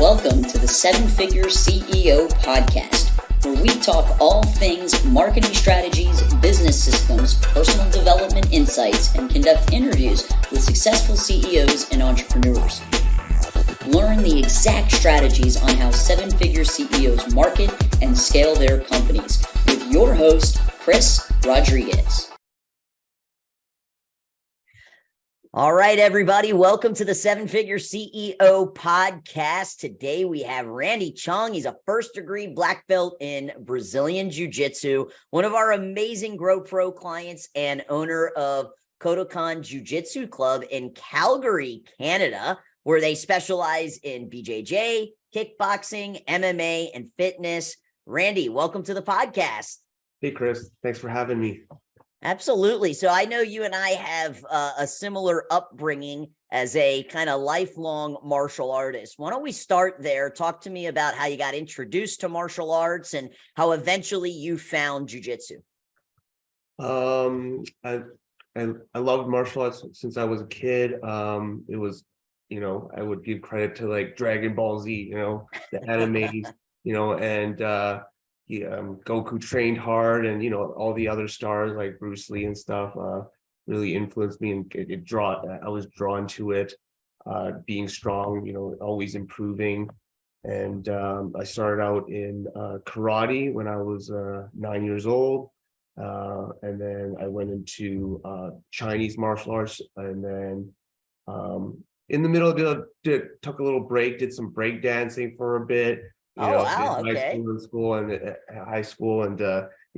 Welcome to the Seven Figure CEO podcast, where we talk all things marketing strategies, business systems, personal development insights, and conduct interviews with successful CEOs and entrepreneurs. Learn the exact strategies on how seven-figure CEOs market and scale their companies with your host, Chris Rodriguez. All right, everybody. Welcome to the Seven Figure CEO podcast. Today we have Randy Chung. He's a first-degree black belt in Brazilian Jiu Jitsu, one of our amazing Grow Pro clients and owner of Kodokan Jiu Jitsu Club in Calgary, Canada, where they specialize in BJJ, kickboxing, MMA, and fitness. Randy, welcome to the podcast. Hey, Chris. Thanks for having me. Absolutely. So I know you and I have a similar upbringing as a kind of lifelong martial artist. Why don't we start there? Talk to me about how you got introduced to martial arts and how eventually you found jiu-jitsu. I loved martial arts since I was a kid. It was, I would give credit to like Dragon Ball Z, the animes, and Goku trained hard, and all the other stars like Bruce Lee and stuff really influenced me, and I was drawn to it, being strong, always improving. And I started out in karate when I was 9 years old, and then I went into Chinese martial arts, and then in the middle of it, took a little break, did some break dancing for a bit. Okay. High school, and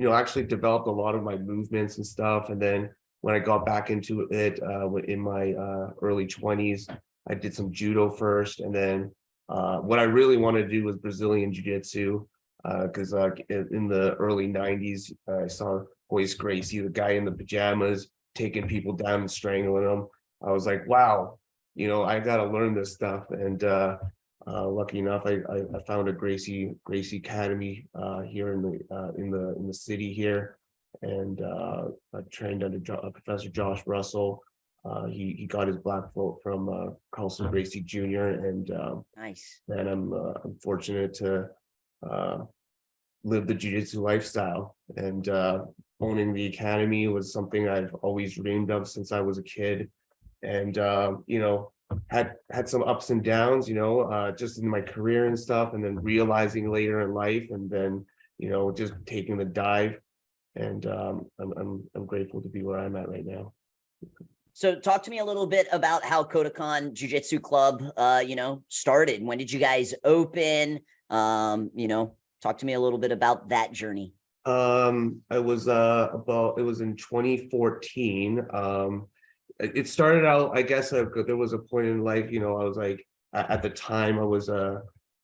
actually developed a lot of my movements and stuff. And then when I got back into it in my early 20s, I did some judo first, and then what I really wanted to do was Brazilian Jiu-Jitsu, because in the early 90s, I saw Royce Gracie, the guy in the pajamas, taking people down and strangling them. I was like, wow, I got to learn this stuff. And lucky enough, I found a Gracie Academy here in the city here, and I trained under Professor Josh Russell. He got his black belt from Carlson Gracie Jr. And Nice. And I'm fortunate to live the jiu-jitsu lifestyle, and owning the academy was something I've always dreamed of since I was a kid. And had some ups and downs, just in my career and stuff, and then realizing later in life, and then just taking the dive. And I'm grateful to be where I'm at right now. So talk to me a little bit about how Kodokan Jiu Jitsu Club started. When did you guys open? Talk to me a little bit about that journey. It was in 2014. It started out, I guess, there was a point in life, I was like, at the time I was an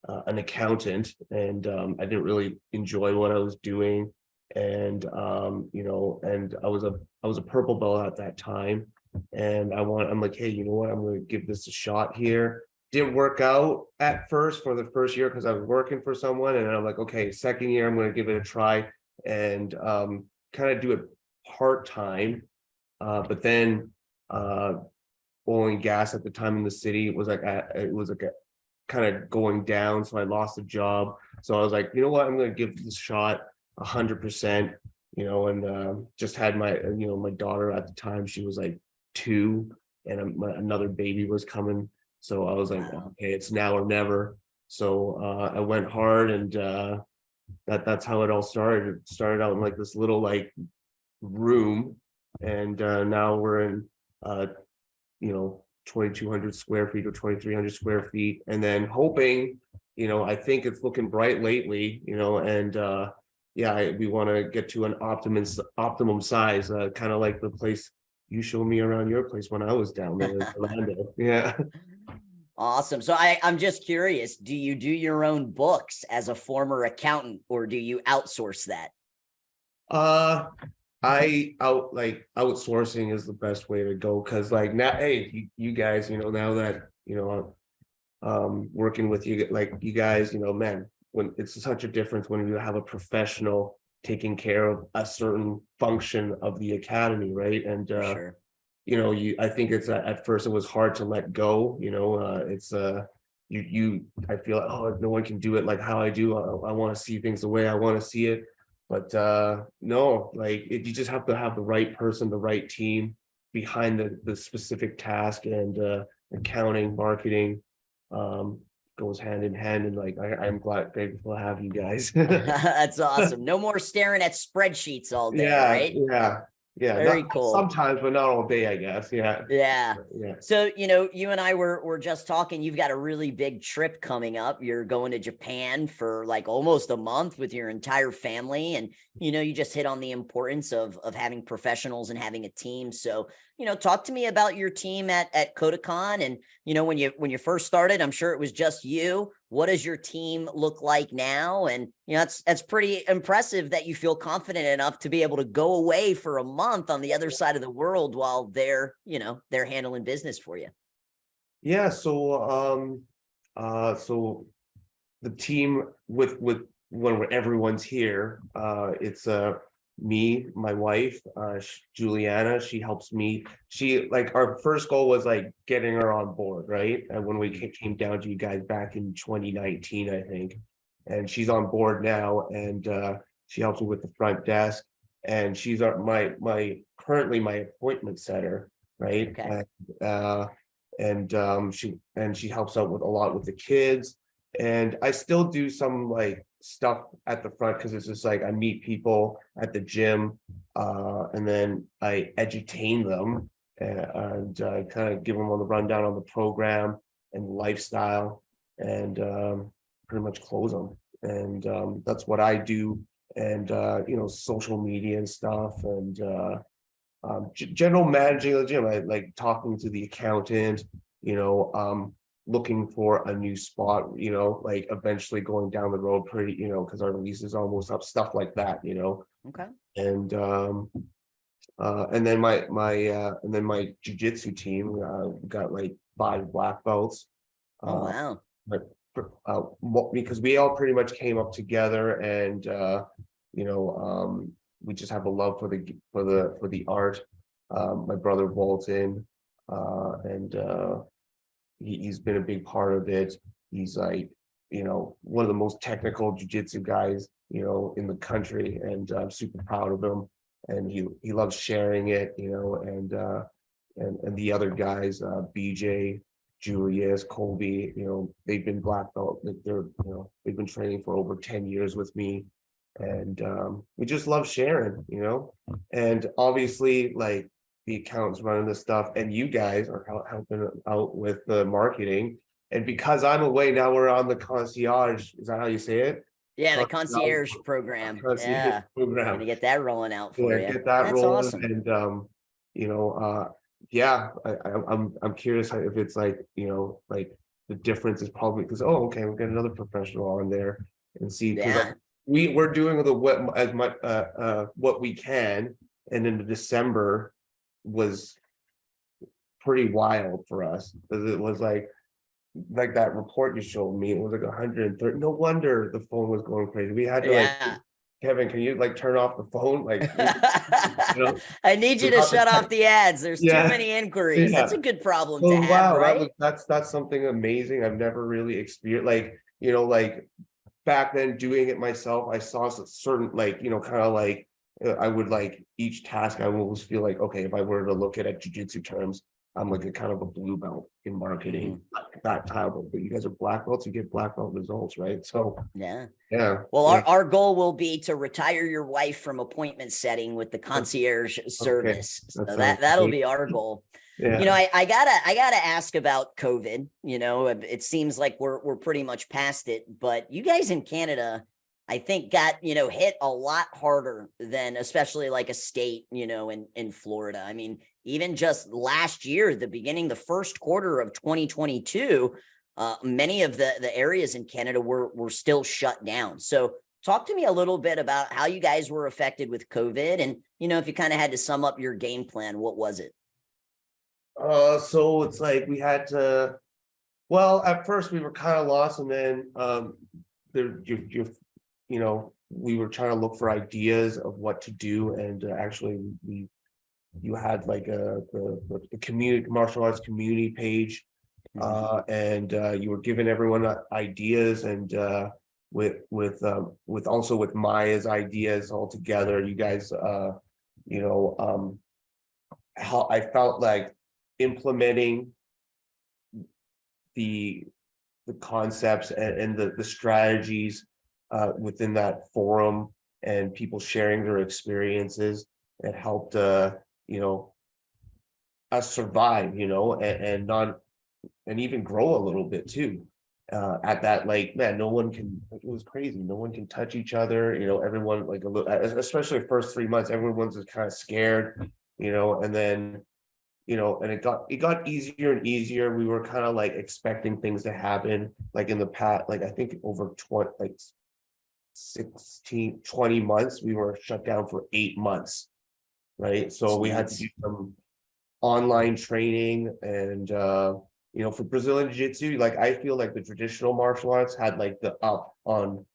accountant, and I didn't really enjoy what I was doing. And and I was a purple belt at that time, and I'm like, hey, you know what, I'm going to give this a shot here. Didn't work out at first for the first year because I was working for someone, and I'm like, okay, second year I'm going to give it a try, and kind of do it part-time. But then oil and gas at the time in the city was like kind of going down, so I lost a job. So I was like, you know what, I'm going to give this shot 100%. And just had my my daughter at the time. She was like 2, and another baby was coming. So I was like, okay, it's now or never. So I went hard, and that's how it all started. It started out in like this little like room, and now we're in 2,200 square feet or 2,300 square feet, and then hoping, I think it's looking bright lately, and we want to get to an optimum size, kind of like the place you showed me around your place when I was down there in Orlando. Yeah. Awesome. So I'm just curious, do you do your own books as a former accountant, or do you outsource that? Outsourcing is the best way to go, because like now, hey, you guys, now that working with you, like you guys, man, when it's such a difference when you have a professional taking care of a certain function of the academy, right? And Sure. I think it's at first it was hard to let go. It's I feel like, oh, no one can do it like how I do. I want to see things the way I want to see it. But no, like you just have to have the right person, the right team behind the specific task, and accounting, marketing goes hand in hand. And like I'm grateful to have you guys. That's awesome. No more staring at spreadsheets all day, Yeah, right? yeah. Very Not cool. sometimes, but not all day, I guess. Yeah. Yeah. Yeah. So, you and I were just talking. You've got a really big trip coming up. You're going to Japan for like almost a month with your entire family. And, you just hit on the importance of having professionals and having a team. So, talk to me about your team at Kodokan. And, when you first started, I'm sure it was just you. What does your team look like now? And, that's pretty impressive that you feel confident enough to be able to go away for a month on the other side of the world while they're handling business for you. Yeah. So the team with when everyone's here, it's me, my wife, Juliana. She helps me. She like our first goal was like getting her on board, right? And when we came down to you guys back in 2019, I think, and she's on board now, and she helps me with the front desk, and she's my currently my appointment setter, right? Okay. She helps out with a lot with the kids, and I still do some like stuff at the front because it's just like I meet people at the gym, and then I edutain them, and kind of give them on the rundown on the program and lifestyle, and pretty much close them. And that's what I do. And social media and stuff, and general managing of the gym. I like talking to the accountant, looking for a new spot, like eventually going down the road pretty, because our lease is almost up, stuff like that. Okay. And then my jiu-jitsu team got like 5 black belts. Oh, Uh, wow. but because we all pretty much came up together, and you know, we just have a love for the art. My brother Walton, and he's been a big part of it. He's like, one of the most technical jujitsu guys, in the country, and I'm super proud of him. And he loves sharing it, and the other guys, BJ, Julius, Colby, they've been black belt. They've been training for over 10 years with me, and we just love sharing. And obviously, like the accountants running this stuff, and you guys are helping out with the marketing. And because I'm away now, we're on the concierge. Is that how you say it? Yeah, the concierge program. Concierge Yeah. program. Gonna get that rolling out for Yeah, you. get that That's rolling. awesome. And yeah, I'm curious if it's like, like the difference is probably because, oh, okay, we'll get another professional on there and see, because Yeah. we're doing the what as much what we can. And then the December was pretty wild for us, because it was like that report you showed me, it was like 130. No wonder the phone was going crazy. We had to like, Yeah. Kevin, can you like turn off the phone? Like, I need you to shut off the ads. There's too yeah, many inquiries. That's yeah. a good problem to Oh have, wow, right? that's something amazing. I've never really experienced, like, like back then doing it myself. I saw certain, like, kind of like I would like each task. I would always feel like, okay, if I were to look at it jujitsu terms, I'm like a kind of a blue belt in marketing, that type of. But you guys are black belts. You get black belt results, right? So Yeah. yeah. Well, Yeah. our goal will be to retire your wife from appointment setting with the concierge Okay. service. So That sounds that'll great. be our goal. Yeah. I gotta ask about COVID. It seems like we're pretty much past it, but you guys in Canada, I think, got hit a lot harder than especially like a state, in Florida. I mean, even just last year, the first quarter of 2022, many of the areas in Canada were still shut down. So talk to me a little bit about how you guys were affected with COVID, and if you kind of had to sum up your game plan, what was it? So it's like we had to. Well, at first we were kind of lost, and then we were trying to look for ideas of what to do, and actually you had like the community martial arts community page, and you were giving everyone ideas, and with also with Maya's ideas all together, you guys you know how I felt like implementing the concepts and the strategies within that forum, and people sharing their experiences. It helped you know us survive, and not, and even grow a little bit too. At that, like, man, no one can, it was crazy, no one can touch each other, everyone, like, a little, especially the first 3 months, everyone's just kind of scared, and then and it got easier and easier. We were kind of like expecting things to happen, like in the past, like I think over 20, like 16, 20 months, we were shut down for 8 months, right? So we had to do some online training, and for Brazilian Jiu-Jitsu, like I feel like the traditional martial arts had like the up on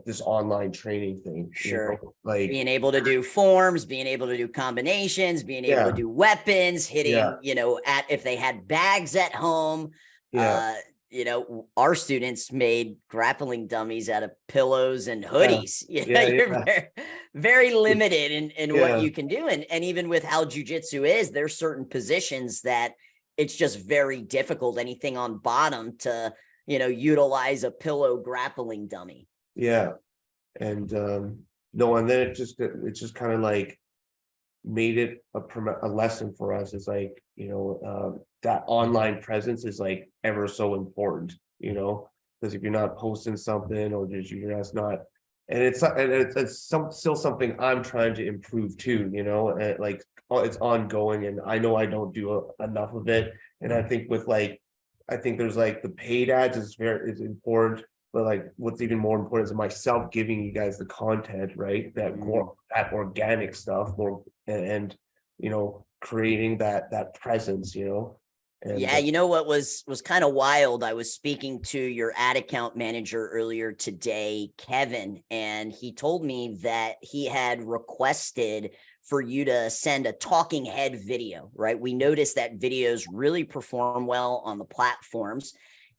this online training thing. Sure. Like being able to do forms, being able to do combinations, being able to do weapons, hitting, at if they had bags at home. Our students made grappling dummies out of pillows and hoodies. You're very, very limited in what you can do. And even with how jujitsu is, there's certain positions that it's just very difficult, anything on bottom, to, utilize a pillow grappling dummy. Yeah. And no, and then it just kind of like made it a lesson for us. It's like, that online presence is like ever so important, because if you're not posting something, or you're just not, and it's still something I'm trying to improve too, and like it's ongoing, and I know I don't do enough of it. And I think there's like the paid ads is important, but like what's even more important is myself giving you guys the content, right? That organic stuff more, and creating that presence, and yeah, what was kind of wild, I was speaking to your ad account manager earlier today, Kevin, and he told me that he had requested for you to send a talking head video, right? We noticed that videos really perform well on the platforms.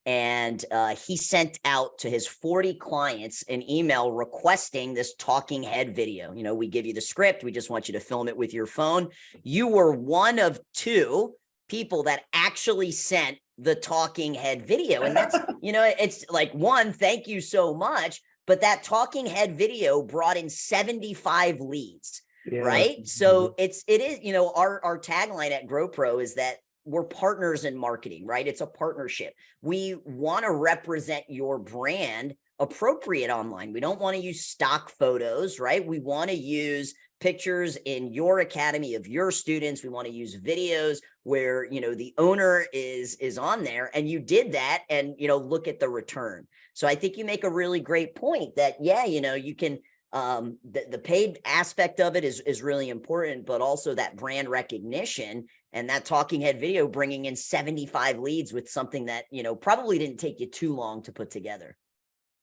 And he sent out to his 40 clients an email requesting this talking head video. We give you the script. We just want you to film it with your phone. You were one of 2 people that actually sent the talking head video. And that's, it's like, one, thank you so much. But that talking head video brought in 75 leads, right? So it is, our tagline at GrowPro is that we're partners in marketing, right? It's a partnership. We want to represent your brand appropriate online. We don't want to use stock photos, right? We want to use pictures in your academy of your students. We want to use videos where, the owner is on there, and you did that, and, look at the return. So I think you make a really great point that, you can, the paid aspect of it is really important, but also that brand recognition and that talking head video bringing in 75 leads with something that, probably didn't take you too long to put together.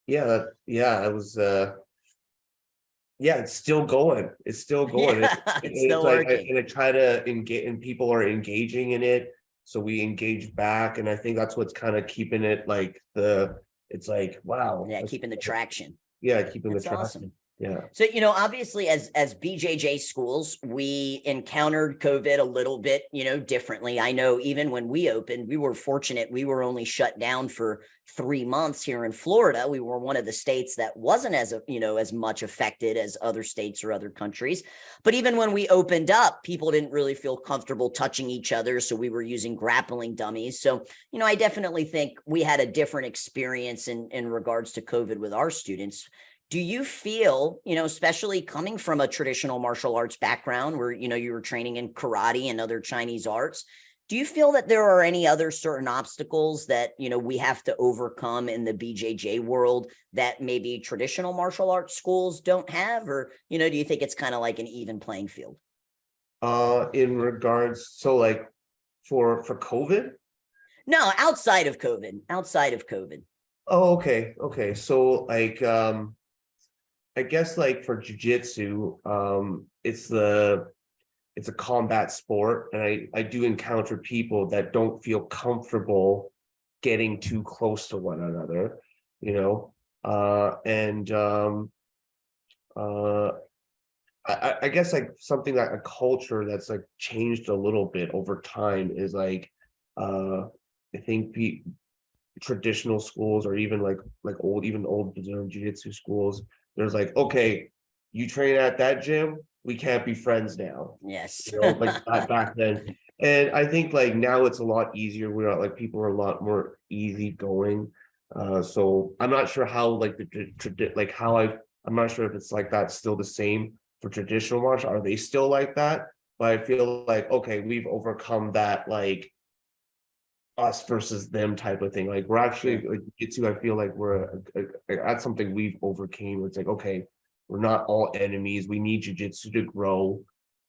It was, it's still going. It's still going. It's still working. And I try to engage, and people are engaging in it. So we engage back. And I think that's what's kind of keeping it like it's like, wow. Yeah. Keeping the traction. Yeah. Keeping the traction. Awesome. Yeah. So, obviously as BJJ schools, we encountered COVID a little bit, differently. I know even when we opened, we were fortunate. We were only shut down for 3 months here in Florida. We were one of the states that wasn't as much affected as other states or other countries. But even when we opened up, people didn't really feel comfortable touching each other. So we were using grappling dummies. So, I definitely think we had a different experience in regards to COVID with our students. Do you feel, especially coming from a traditional martial arts background where, you were training in karate and other Chinese arts, do you feel that there are any other certain obstacles that, we have to overcome in the BJJ world that maybe traditional martial arts schools don't have? Or, do you think it's kind of like an even playing field? In regards, so like for COVID? No, outside of COVID. Oh, okay. Okay. So like, I guess like for jujitsu, it's it's a combat sport, and I do encounter people that don't feel comfortable getting too close to one another, you know. And I guess like something like a culture that's like changed a little bit over time is like I think traditional schools, or even like old Brazilian jiu-jitsu schools, there's like, okay, you train at that gym, we can't be friends now. Yes. You know, like back then. And I think like now it's a lot easier. We're not like, people are a lot more easygoing. So I'm not sure how like like how I'm not sure if it's like that still the same for traditional martial. Are they still like that? But I feel like, okay, we've overcome that like us versus them type of thing. Like we're actually like jitsu, I feel like that's something we've overcame. It's like, okay, we're not all enemies. We need jujitsu to grow,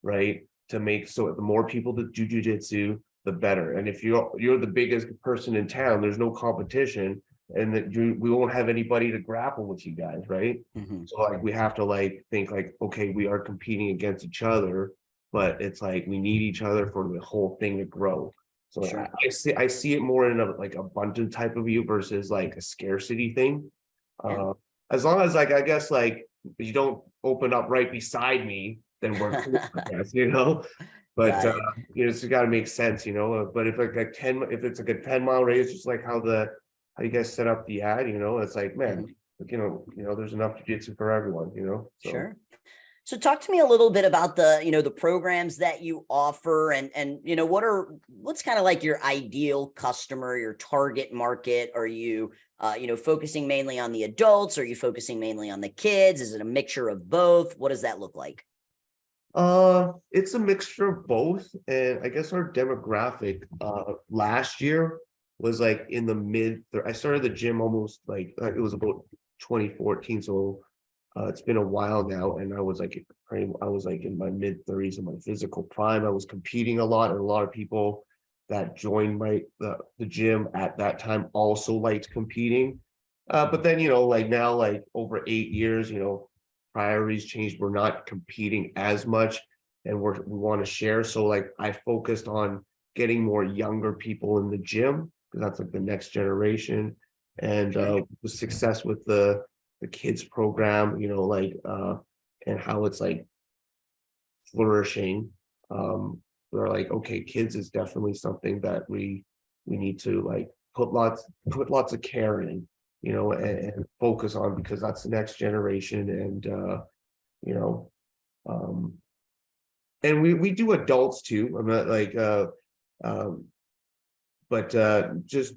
right? To make, so the more people that do jujitsu, the better. And if you're the biggest person in town, there's no competition, and that we won't have anybody to grapple with you guys, right? Mhm. So like we have to like think like, okay, we are competing against each other, but it's like we need each other for the whole thing to grow. So Sure. I see it more in a like abundant type of view versus like a scarcity thing. Yeah. As long as like, I guess like you don't open up right beside me, then we're cool, I guess, you know. But Got it. you know, it's got to make sense, you know. But if like 10, if it's like a 10-mile radius, just like how you guys set up the ad, you know, it's like, man, Mhm. like, you know, there's enough jiu-jitsu for everyone, you know. So Sure. So talk to me a little bit about the, the programs that you offer, and what's kind of like your ideal customer, your target market? Are you focusing mainly on the adults? Are you focusing mainly on the kids? Is it a mixture of both? What does that look like? it's a mixture of both, and I guess our demographic last year was like in the I started the gym almost like it was about 2014, so it's been a while now, and I was like in my mid-30s in my physical prime. I was competing a lot, and a lot of people that joined the gym at that time also liked competing. But then, you know, like now, like over 8 years, you know, priorities changed. We're not competing as much, and we want to share. So like I focused on getting more younger people in the gym, because that's like the next generation. And the success with the kids program, you know, like and how it's like flourishing. We're like, okay, kids is definitely something that we need to like put lots of care in, you know, and focus on, because that's the next generation. And you know, um and we do adults too. I'm not like um but just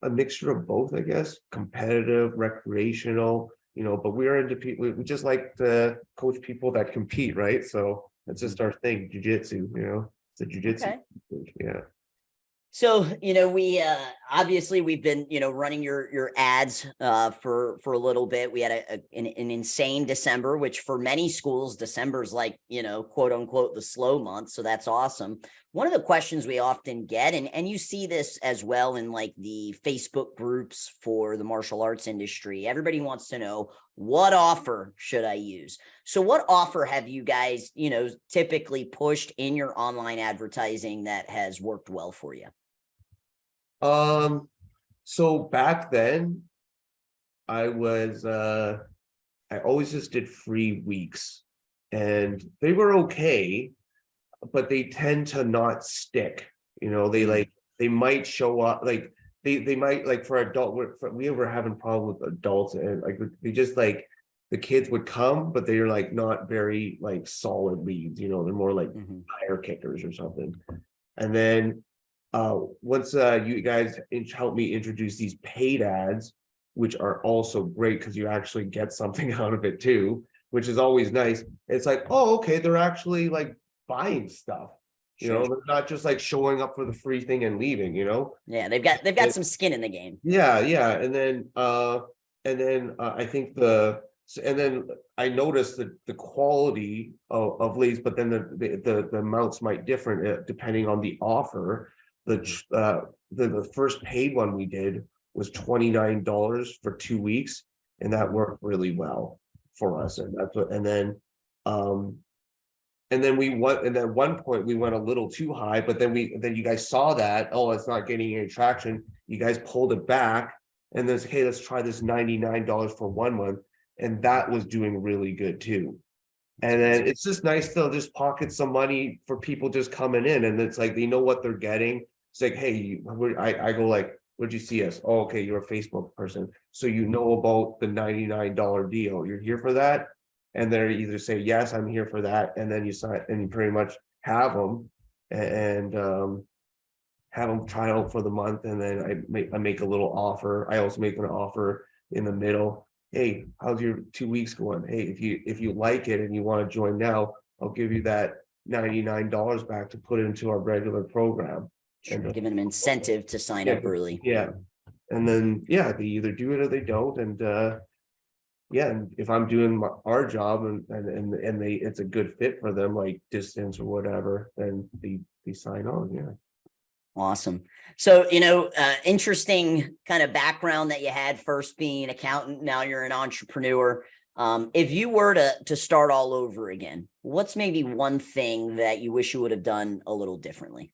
a mixture of both, I guess, competitive, recreational, you know. But we're into people, we just like to coach people that compete, right? So that's Mhm. just our thing, jujitsu, you know. It's a jujitsu, Okay. yeah. So, we obviously we've been, running your ads for a little bit. We had an insane December, which for many schools, December's like, quote unquote the slow month. So that's awesome. One of the questions we often get, and you see this as well in like the Facebook groups for the martial arts industry, everybody wants to know, what offer should I use? So what offer have you guys, typically pushed in your online advertising that has worked well for you? So back then I was I always just did free weeks, and they were okay, but they tend to not stick. You know, Mm, they might show up like they might like for we were having problems with adults, and like they just like the kids would come, but they're like not very like solid leads, you know, they're more like mhm. tire kickers or something. And then once you guys helped me introduce these paid ads, which are also great because you actually get something out of it too, which is always nice. It's like, oh, okay, they're actually like buying stuff. You Sure. know, they're not just like showing up for the free thing and leaving, you know? Yeah, they've got some skin in the game. Yeah. And then I think and then I noticed that the quality of leads, but then the amounts might differ depending on the offer. The first paid one we did was $29 for 2 weeks, and that worked really well for us. And that's what, and then um and then at one point we went a little too high, but then you guys saw that, oh, it's not getting any traction. You guys pulled it back and then, hey, let's try this $99 for 1 month. And that was doing really good too. And then it's just nice to just pocket some money for people just coming in. And it's like, they know what they're getting. It's like, hey, I go like, where'd you see us? Oh, okay, you're a Facebook person. So you know about the $99 deal. You're here for that. And they either say, yes, I'm here for that. And then you sign and you pretty much have them and have them try out for the month. And then I make a little offer. I also make an offer in the middle. Hey, how's your 2 weeks going? Hey, if you like it and you want to join now, I'll give you that $99 back to put into our regular program. Sure, and give them an incentive to sign up early. Yeah. And then they either do it or they don't. And and if I'm doing our job and it's a good fit for them, like distance or whatever, then they sign on. Yeah. Awesome. So, interesting kind of background that you had, first being an accountant, now you're an entrepreneur. If you were to start all over again, what's maybe one thing that you wish you would have done a little differently?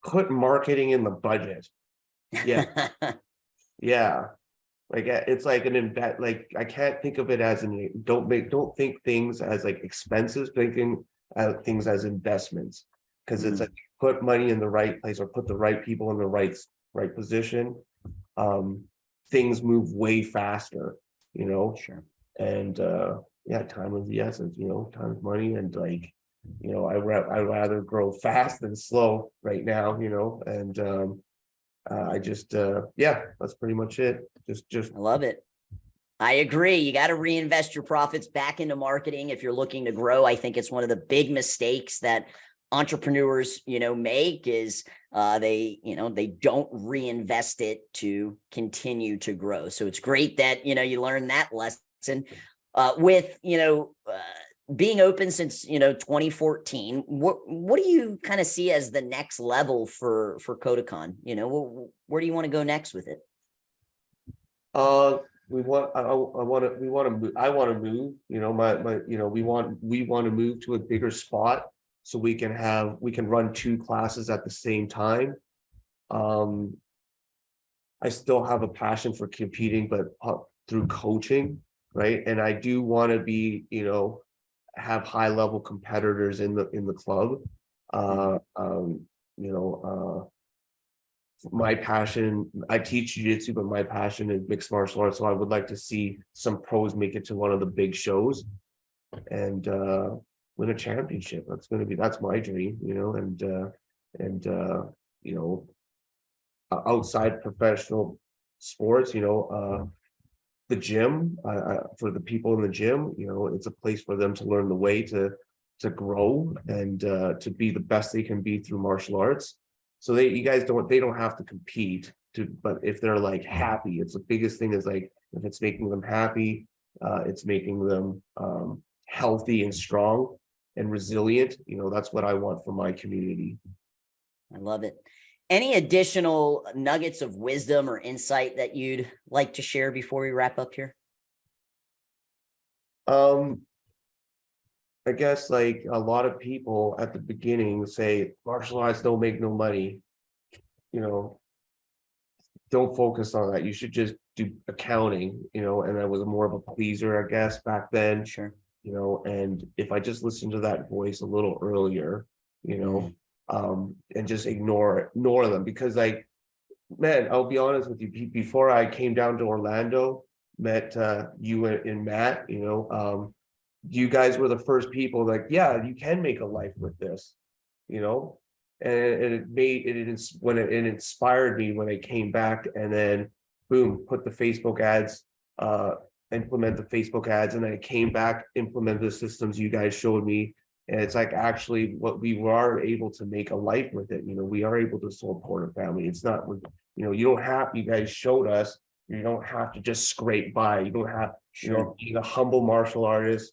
Put marketing in the budget. Yeah. Yeah. Like it's like like I can't think of it as don't think things as like expenses, thinking things as investments, because it's like put money in the right place or put the right people in the right position. Things move way faster, Sure. And time is the essence, time is money, and like, I'd rather grow fast than slow right now, and I just that's pretty much it. Just I love it. I agree. You got to reinvest your profits back into marketing if you're looking to grow. I think it's one of the big mistakes that entrepreneurs, make is they don't reinvest it to continue to grow. So it's great that, you learned that lesson with, being open since, 2014. What do you kind of see as the next level for Kodokan? Where do you want to go next with it? We want to move, we want to move to a bigger spot so we can run 2 classes at the same time. I still have a passion for competing, but through coaching, right? And I do want to be, have high level competitors in the club. My passion, I teach jiu-jitsu, but my passion is mixed martial arts. So I would like to see some pros make it to one of the big shows and win a championship. That's my dream, outside professional sports, the gym, for the people in the gym, it's a place for them to learn the way to grow and to be the best they can be through martial arts. So they don't have to compete but if they're like happy, it's the biggest thing is like, if it's making them happy, it's making them healthy and strong and resilient. That's what I want for my community. I love it. Any additional nuggets of wisdom or insight that you'd like to share before we wrap up here? I guess like a lot of people at the beginning say martial arts don't make no money. Don't focus on that. You should just do accounting, and I was more of a pleaser, I guess, back then. Sure. And if I just listened to that voice a little earlier, and just ignore them, because like, man, I'll be honest with you, before I came down to Orlando, met you and Matt, you guys were the first people like, yeah, you can make a life with this, and it inspired me when I came back, and then boom, put the Facebook ads, implement the Facebook ads, and then I came back, implement the systems you guys showed me. And it's like actually what we were able to make a life with it. We are able to support a family. It's not, you guys showed us, you don't have to just scrape by. You don't have, being a humble martial artist,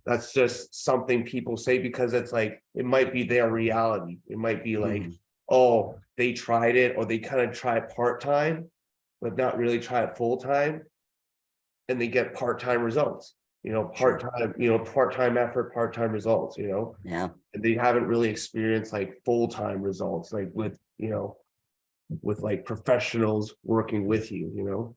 that's just something people say because it's like, it might be their reality. It might be like, oh, they tried it, or they kind of try it part-time, but not really try it full-time. and they get part-time results, part-time effort, part-time results, Yeah. and they haven't really experienced like full-time results, like with like professionals working with you.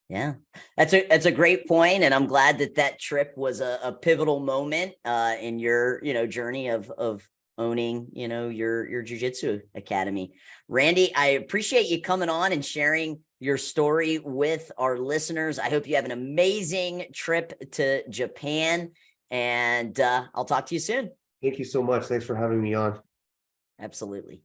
Yeah, that's a great point, and I'm glad that trip was a pivotal moment in your journey of owning your jiu-jitsu academy. Randy, I appreciate you coming on and sharing your story with our listeners. I hope you have an amazing trip to Japan, and I'll talk to you soon. Thank you so much. Thanks for having me on. Absolutely.